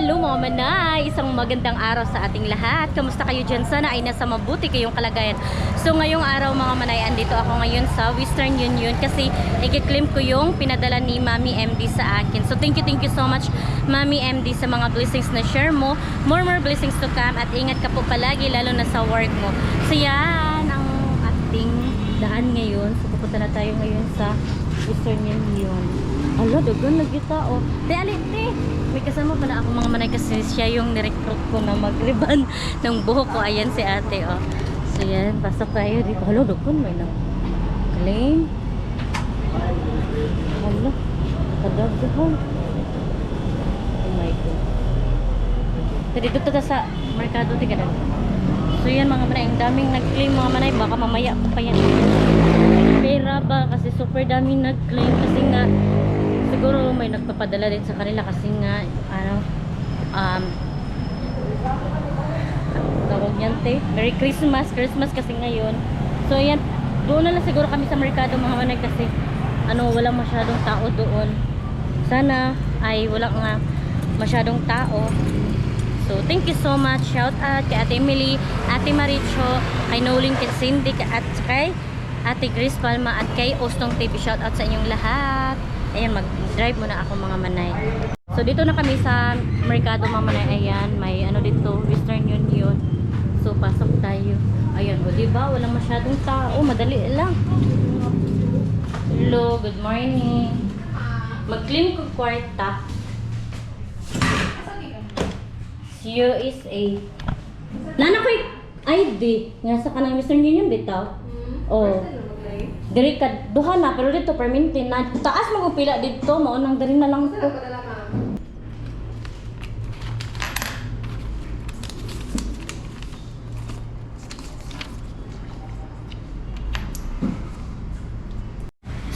Hello mga manay! Isang magandang araw sa ating lahat. Kamusta kayo dyan? Sana ay nasa mabuti kayong kalagayan. So ngayong araw mga manay, andito ako ngayon sa Western Union kasi i-claim ko yung pinadala ni Mami MD sa akin. So thank you so much Mami MD sa mga blessings na share mo. More blessings to come at ingat ka po palagi lalo na sa work mo. So yan ang ating daan ngayon. So pupunta na tayo ngayon sa Western Union. Ala, doon nagkita oh. Te, alin te. May kasama pala ako mga manay kasi siya yung nirecruit ko na mag-riban ng buhok ko. Ayan si ate oh. So yan, pasok tayo dito. Hala, doon may na-claim. Hala, kadagdahan. Oh my God. So dito taga sa Mercado Tigada. So yan mga manay, ang daming nag-claim mga manay. Baka mamaya pa yan. Pera ba? Kasi super daming nag-claim kasi nga siguro may nagpapadala din sa kanila kasi nga ano tawag yan te, Merry Christmas kasi ngayon. So yan, doon na lang siguro kami sa Mercado mga manay kasi ano, walang masyadong tao doon. Sana ay walang masyadong tao. So thank you so much, shout out kay Ate Emily, Ate Maricho, kay Nolin, kay Cindy, at kay Ate Grace Palma at kay Ostong TV. Shout out sa inyong lahat. Ayan, mag-drive muna ako mga manay. So dito na kami sa Mercado mga manay. Ayan, may ano dito, Western Union. So pasok tayo. Ayan, o diba, walang masyadong tao, madali lang. Hello, good morning. Mag-clean ko kwarta. USA. Nana ko ID. Nga sa kanang Western Union bitaw. Oh. Diri ka duha na pero dito permanente na taas mo pila dito mao nang diri na lang ko.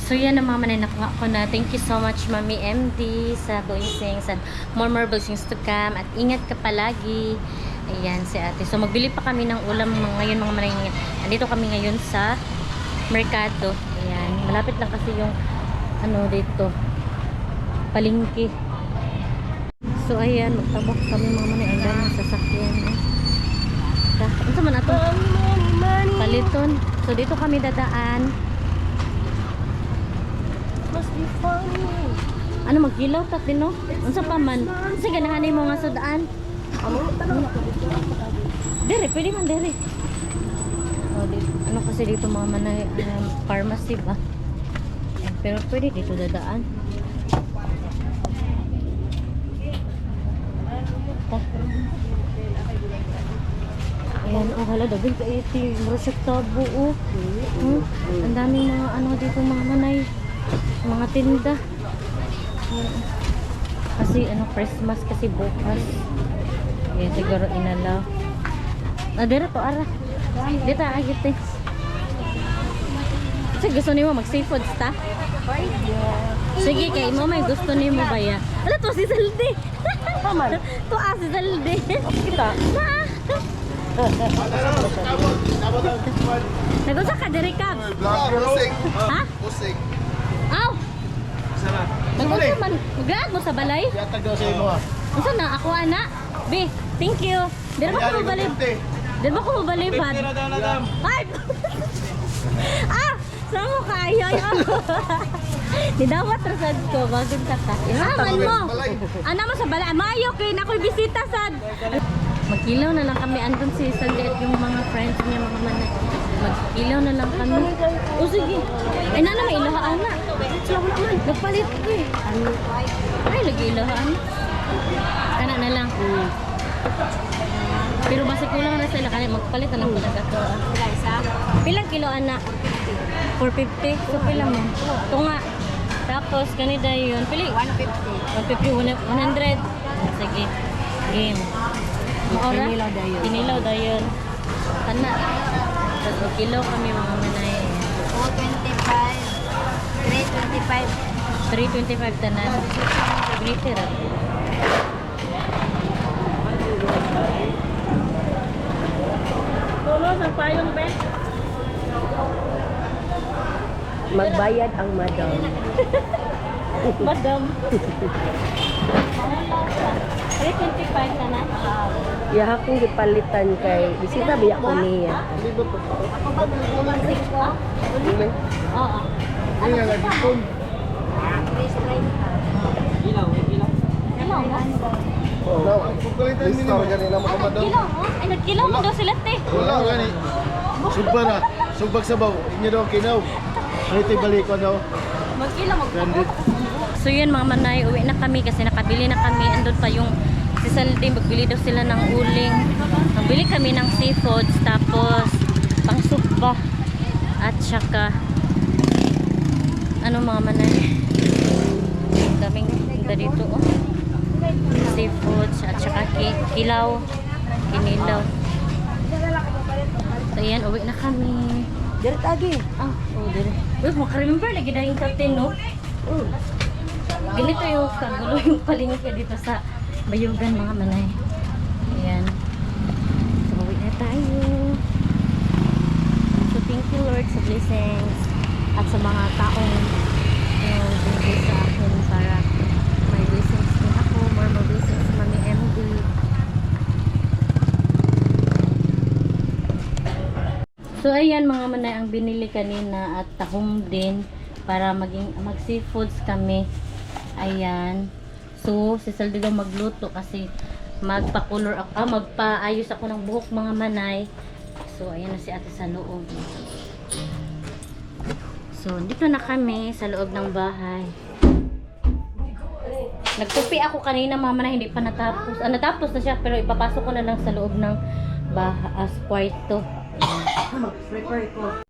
So yan ang mga manay nakuha ko na. Thank you so much Mami MD sa blessings and more blessings to come at ingat ka palagi. Ayan si ate. So magbili pa kami ng ulam ngayon mga manay. Andito kami ngayon sa Mercado. Ayan. Malapit lang kasi yung ano dito. Palengke. So ayan. Magtabak kami mga manay. Ang dami sasakyan. Ano sa man ito? Paliton. So dito kami dadaan. Must be funny. Ano magkilaw tat din no? Unsa pa man? Sige ganahanay mo nga sudaan. Dere, pwede man dere. Oh, ano kasi dito mga manay pharmacy ba? Pero pwede dito dadaan. Ayan, oh hala, dabil ka iti murasyak tabo oh. Ang daming mga ano dito mga manay, mga tinda. Ayan. Kasi ano, Christmas kasi bukas. Ayan, siguro inalaw. Dito to, ara. Dito, agit eh. Kasi gusto niyo mag-seafood ta? Sige, kay mo may gusto niyo mo ba ya? Ano to, si Saldi? Paman. To si Saldi. Kita. Nagusa ka, diri ka. Busing. Ha? Busing. Aw! Nagusa man. Mag-aad mo sa balay? Yatag daw sa imo ah. Unsa na? Ako ana. Be, thank you. Dili ba ko mabalib? Dili ba ko mabalib? Ay! Samo kayo yun. Nidawat rasad ko. Bagong taka. Ihaman mo. Ano mo sa balay? Mayo, kaya na ako'y bisita sad. Magkilaw na lang kami. Andun si Sandy at yung mga friends niya, mga manay. Magkilaw na lang kami. O sige. Ay na may ilahaan na. Nagpalit ko eh. Ay, lagi ilahaan. Kana na lang. Pero basta kulang na sila. Kaya magpalit na lang po nagato. Pilang kilo anak? 450. So pilang mo? Ito nga. Tapos kanida yun. Pili? 150. 100. Sige. Game. Maora? Kinilaw dayon. Kana. Tapos kilo kami mga manay. 325 tanan. Glitter. Tulo sa payong be. Magbayad ang madam. Madam. 325 na na. Ya akong gipalitan kay bisita biya ko niya. Ako ba uling ko? Dili. Oo. Hindi nga lagi phone. Ilaw. Daw, ang kukulitan din mo ganina mo kamad daw. Nagkilaw mo? Ay, nagkilaw mo daw sila, te. Wala gani. Sugba na. Sugbag sabaw. Inyo daw kinaw. Ay ito balik ko daw. Magkilaw, Gandit. So yun mga manay, uwi na kami kasi nakabili na kami. Andun pa yung si Saldi, magbili daw sila ng uling. Nagbili kami ng seafoods, tapos pang sukba. At saka, ano mga manay? Daming ganda dito, oh. Seafoods, at saka kilaw, kinilaw. So yan, uwi na kami. Dili tagi. Ah, oh, dire. Uy, makaremember lagi na yung captain, no? Ganito yung kagulo yung palingki dito sa Bayugan, mga manay. Ayan. So, uwi na tayo. So, thank you Lord sa blessings at sa mga taong binigay sa akin para may blessings din ako. More blessings, Mami MD. So, ayan mga manay ang binili kanina at tahong din para mag seafoods kami. Ayan. So, si Saldi daw magluto kasi magpa-color ako, magpaayos ako ng buhok mga manay. So, ayan na si ate sa loob. So, dito na kami sa loob ng bahay. Nagtupi ako kanina mga manay, hindi pa natapos. Natapos na siya pero ipapasok ko na lang sa loob ng bahay, kwarto. Mag-prepare ko.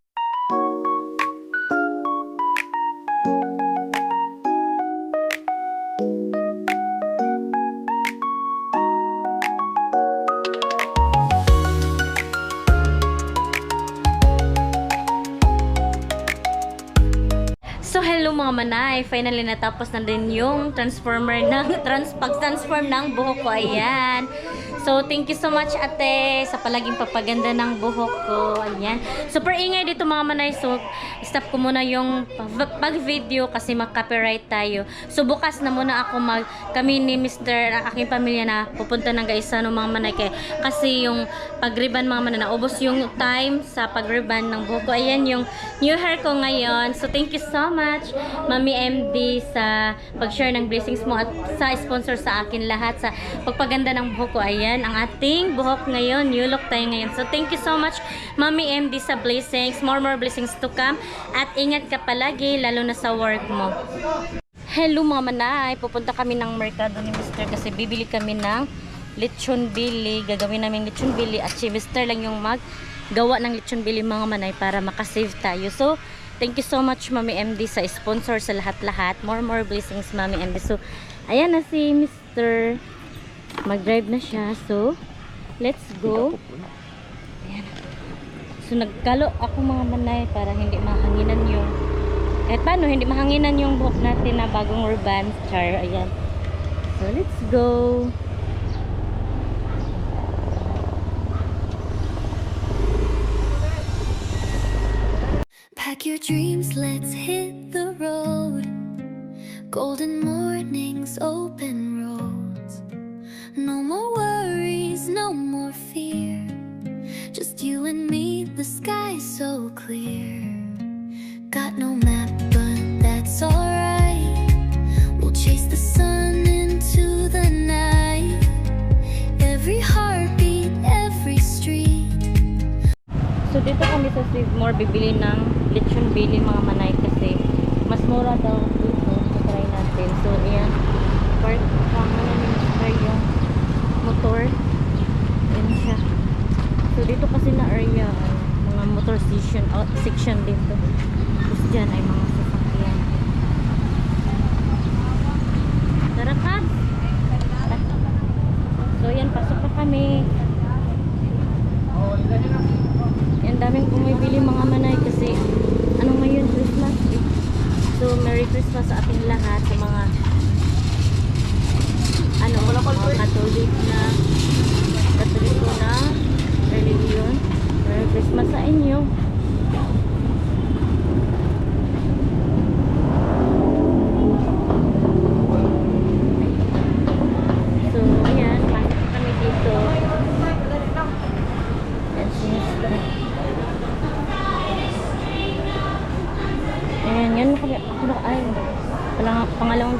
So hello mga manay, finally natapos na din yung transformer ng pag-transform ng buhok ko. Ayan. So thank you so much ate sa palaging papaganda ng buhok ko. Ayan. Super ingay dito mga manay. So stop ko muna yung pag-video kasi mag-copyright tayo. So bukas na muna ako kami ni Mr. ang aking pamilya na pupunta ng Gaisano mga manay kasi yung pag-ribbon mga manay naubos yung time sa pag-ribbon ng buhok ko. Ayan yung new hair ko ngayon. So thank you so much Mami MD sa pag-share ng blessings mo at sa sponsor sa akin lahat sa pagpaganda ng buhok ko. Ayan ang ating buhok ngayon. New look tayo ngayon. So thank you so much Mami MD sa blessings. More blessings to come. At ingat ka palagi lalo na sa work mo. Hello mga manay. Pupunta kami ng merkado ni Mr. kasi bibili kami ng lechon bili. Gagawin namin lechon bili at si Mr. lang yung maggawa ng lechon bili mga manay para makasave tayo. So thank you so much Mami MD sa sponsor sa lahat-lahat. More blessings Mami MD. So ayan na si Mr. Mag-drive na siya. So let's go. Ayan. So nagkalo ako mga manay para hindi mahanginan yung paano hindi mahanginan yung buhok natin na bagong ribbon. Char. Ayan. So let's go. Pack your dreams, let's hit the road. Golden mornings, open roads. No more worries, no more fear. Just you and me, the sky's so clear. Got no map, but that's alright. We'll chase the sun into the night. Every heartbeat, every street. So dito kami sa Save More bibili ng lechon bili mga manay kasi mas mura daw dito. So try natin. So ayan. Park kama na ni Mr. yung motor. Ayan siya. So dito kasi na area mga motor section dito. Tapos dyan ay mga sasakyan. Tara ka! So ayan, pasok pa kami. Ang daming bumibili mga manay kasi ano ngayon, Christmas eh. So Merry Christmas sa ating lahat sa mga mga Katoliko na religion. Merry Christmas sa inyo. So ayan.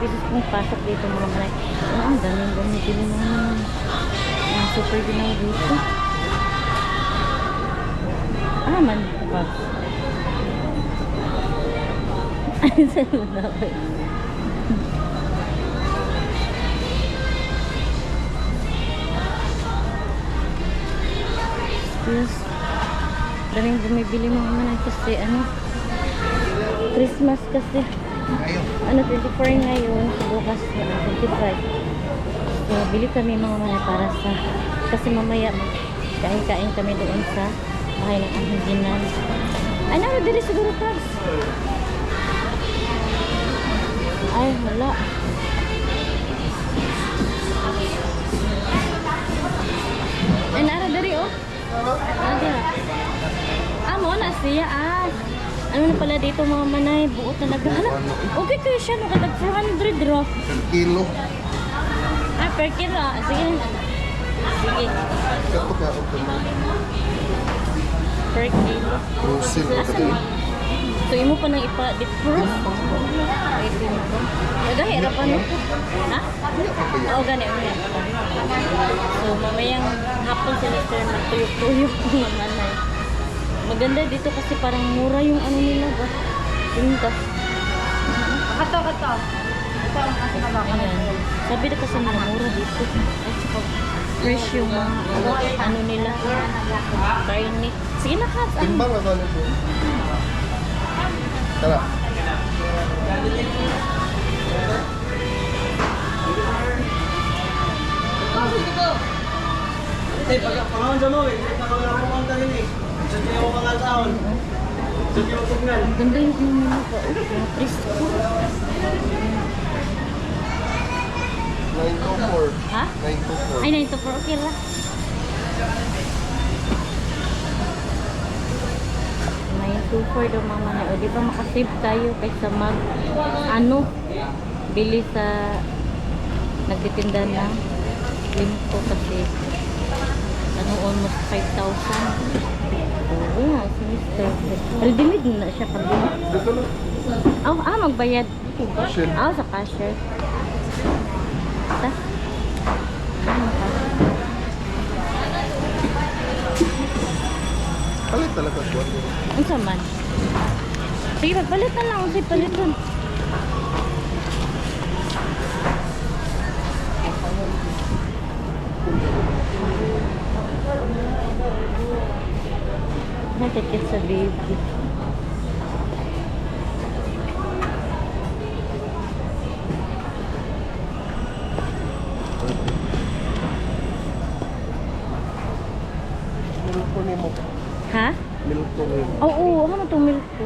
beses kong pasok dito mga manay. Ang daming bumibili mga manay. Ang super ginaw dito. Man, kapag. Ay, saan na ba? Yes. Daming bumibili mga manay kasi Christmas kasi. 24 ngayon, bukas na 25. So, bili kami mga manay para sa, kasi mamaya kain-kain kami doon sa bahay ng aming ginan. Ay, naroon dili siguro tags. Ay, wala. Ay, naroon dili oh. Mo na siya ano na pala dito mga manay, buo talaga. Okay kayo siya, nakatag 400 raw. Per kilo. Per kilo. Sige. Sige. Kato ka o Per kilo. Rusin o Asa mo? So, imo pa nang ipa-dip proof? Nagahira pa no? Ha? Oo, ganit. So, mamayang hapon sila sir, magtuyok-tuyok mga manay. Maganda dito kasi parang mura yung ano nila ba? Tinta. Kato. Ayan. Sabi na kasi nila mura dito. At saka fresh yung mga ano nila. Karne. Sige na Kaps. Timbang na talo po. Tara. Pangawan sa mo eh. Pangawan ako kang tanin eh. Sa tiyo ko mga taon. Sa tiyo ko tugnan. Ganda yung ano nila pa. Mga presko. 924. Ha? 924. Ay, na ito for okay lang. 924 daw mga manay. O di ba makasave tayo kaysa mag bili sa nagtitinda ng limpo kasi almost 5,000. Oo nga, si Mr. Ready-made na siya kabili. Dito na. Magbayad. Cashier. Sa cashier. Ta? Palit talaga ko. Ang saman. Sige, magpalit na lang. Sige, palitan. Natikit sa baby. Milk ko nimo. Ha? Milk ko nimo. Oo, ano itong milk ko?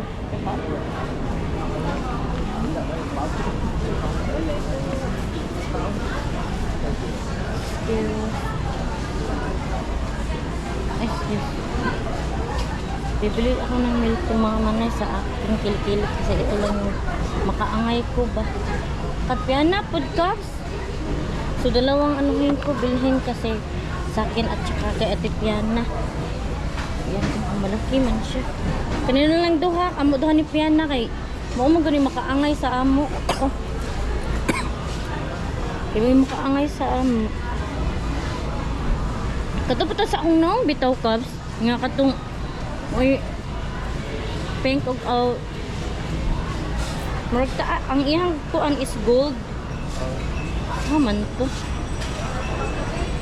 Excuse. Bibili ako ng milk ko mga manay sa aking kilikili kasi ito lang yung makaangay ko ba. Katpiana, podcast. So, dalawang anuhin ko, bilhin kasi sa akin at saka kay Ate Piana. Yan, malaki man siya. Kanina lang duha, amo duha ni Piana kay mao mo gani makaangay sa amo. Oh. Kaya may makaangay sa amo. Katapos sa akong naong bitaw Cubs, nga katong oy pink og ang iyang kuan is gold. Man to.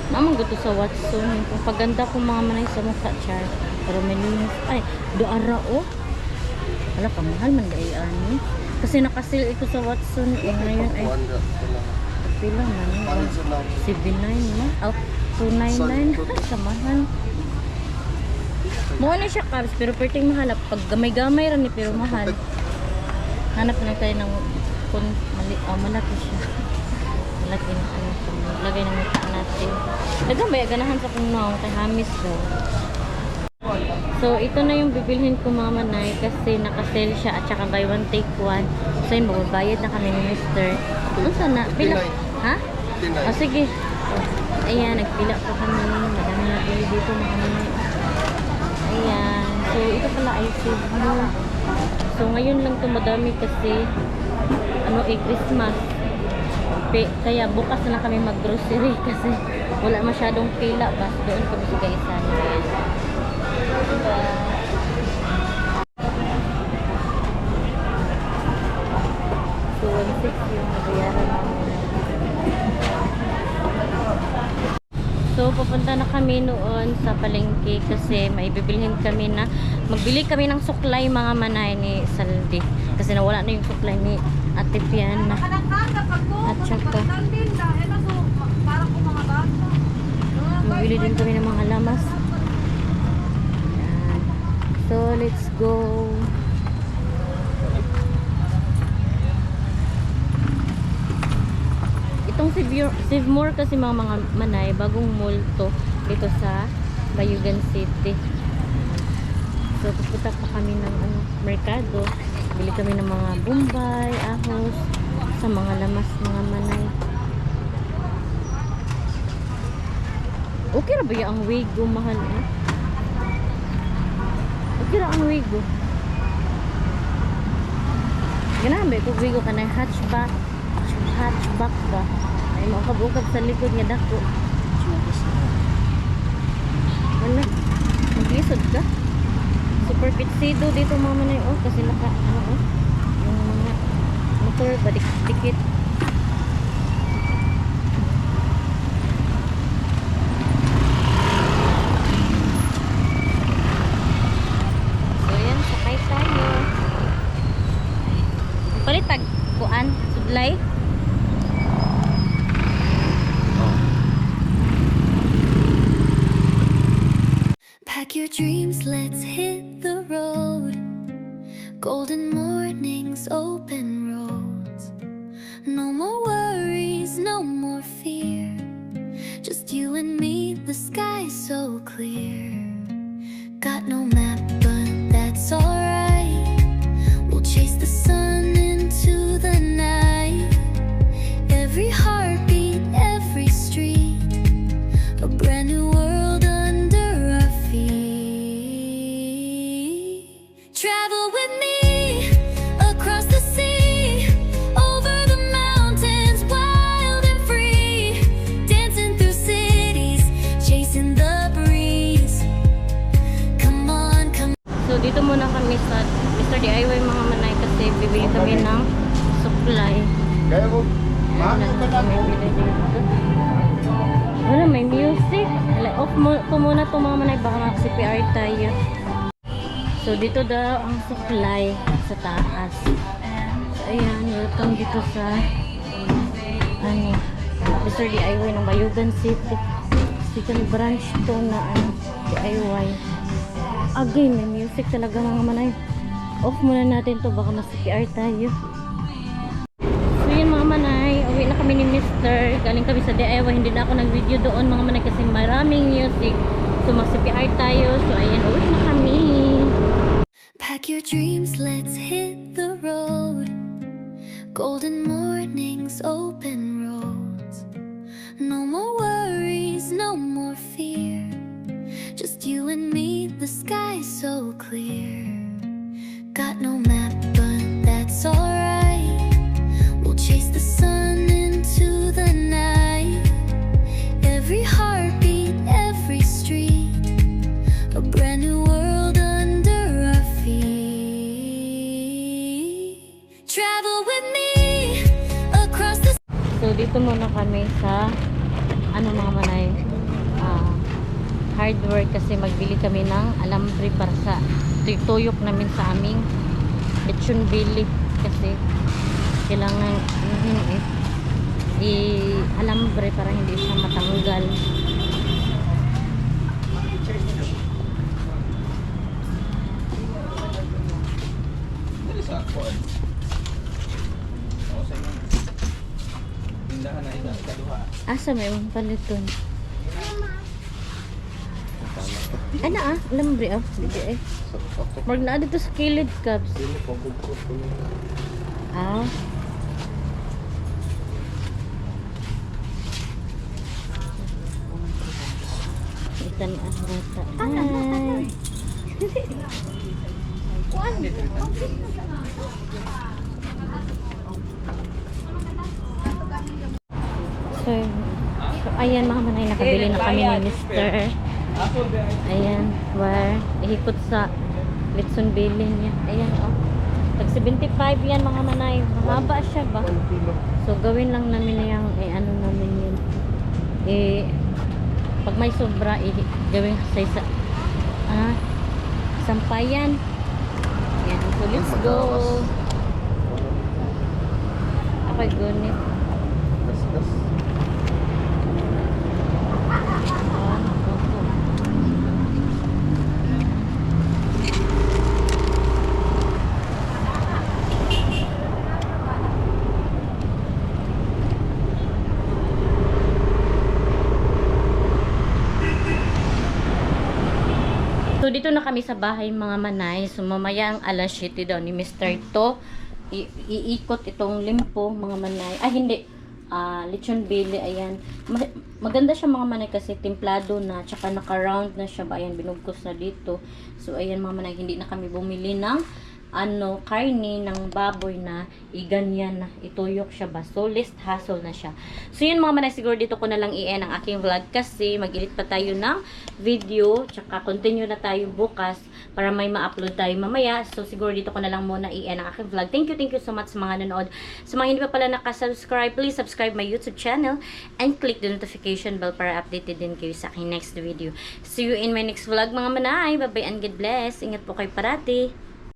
Naman gusto sa Watson. Yung paganda ko mga manay sa mukha, char. Pero malinis. Ay, doara o. Wala ka, mahal man gay ani. Kasi nakasil ito sa Watson. Ngayon ay pila man. 79 na. 299. Samahan. Mukha na siya carbs, pero perting mahal. Pag gamay-gamay rin pero mahal. Hanap na tayo ng malaki siya. Malaki na lagay ng mukha natin. Nagambay, ganahan sa kong naong kay Hamis daw. So, ito na yung bibilhin ko mga manay kasi nakasale siya at saka buy one take one. So, yun, magbabayad na kami ni Mr. Ano sana? Pila? Ha? O, sige. O, ayan, nagpila po kami. Madami na bili dito mga manay. Ayan. So, ito pala ay save mo. So, ngayon lang ito madami kasi Christmas. Kaya bukas na lang kami mag-grocery kasi wala masyadong pila. Bas doon kami sa Gaisan. Ayan. Diba? So, 1.6 yung nabayaran namin. So, pupunta na kami noon sa palengke kasi may bibilhin kami na magbili kami ng suklay mga manay ni Saldi kasi nawala na yung suklay ni Ate Piana at saka magbili din kami ng mga lamas. Ayan. So, let's go. Itong Sivmore kasi mga manay, bagong mall to dito sa Bayugan City. So, pupunta pa kami ng merkado. Bili kami ng mga bombay, ahos, sa mga lamas, mga manay. Okay ra ba yung ang wigo, mahal eh? Okay ra ang wigo. Ganambe kung wigo ka na hatchback ba? Ay makabukag sa likod nga dako. Wala. Maglisod ka. Super pitsido dito mga manay. Oh, kasi naka, yung mga motor ba dikit. So yan, sakay tayo. Palitag kuan, sudlay. Pack your dreams, let's hit the road. Golden mornings, open roads. No more worries, no more fear. Just you and me, the sky's so clear. Got no map, but that's alright. We'll chase the sun into the night. Every heartbeat, every street, a brand new world under our feet. Travel with me across the sea, over the mountains, wild and free, dancing through cities, chasing the breeze. Come on, come. So dito muna kami sa Mr. DIY mga manay kasi bibili kami ng supply. Kaya mo, Wala na kami bili dito. Wala, may music. Off ko muna ito mga manay, baka mag-CPR tayo. So dito daw ang supply sa taas. So ayan, welcome dito sa Mr. DIY ng Bayugan City. Second branch to na DIY. Again, may music talaga mga manay. Off muna natin to, baka mas-CPR tayo. So yun mga manay, uwi na kami ni Mr. Galing kami sa DIY, hindi na ako nag-video doon mga manay kasi maraming music. So mag-CPR tayo. So ayan, uwi na kami. Pack your dreams, let's hit the road. Golden mornings, open roads. No more worries, no more fear. Just you and me, the sky's so clear. Got no map, but that's alright. We'll chase the sun into the night. Every heartbeat, every street, a brand new world under our feet. Travel with me across the. So dito muna kami sa mga manay, hardware kasi magbili kami ng alambre para sa tuyok namin sa aming lechon bili kasi kailangan i-alambre para hindi siya matanggal. Asa may mga paliton? Ana alambre Dili eh. Marg na dito sa kilid cabs. Itan rata. Ay. So, ayan mga manay, nakabili na kami ni Mr. Ayan, where ihikot sa Litson bilin niya. Ayan, oh. Tag 75 yan mga manay. Mahaba siya ba? 1 kilo. So, gawin lang namin yung, ano namin yun. Pag may sobra, gawin sa isa, sampayan. Yan. So, let's go. Ako'y gunit. Gas. So, dito na kami sa bahay mga manay. So, mamaya ang alas 7 daw ni Mr. To. Iikot itong limpo mga manay. Ay, hindi. Lechon belly, ayan. Maganda siya mga manay kasi templado na. Tsaka naka-round na siya ba. Ayan, binugkos na dito. So, ayan mga manay. Hindi na kami bumili ng karne ng baboy na iganyan na ituyok siya ba. So, less hassle na siya. So, yun mga manay, siguro dito ko na lang i-end ang aking vlog kasi mag-edit pa tayo ng video, tsaka continue na tayo bukas para may ma-upload tayo mamaya. So, siguro dito ko na lang muna i-end ang aking vlog. Thank you so much sa mga nanood. Sa mga hindi pa pala nakasubscribe, please subscribe my YouTube channel and click the notification bell para updated din kayo sa aking next video. See you in my next vlog mga manay. Bye-bye and God bless. Ingat po kayo parati.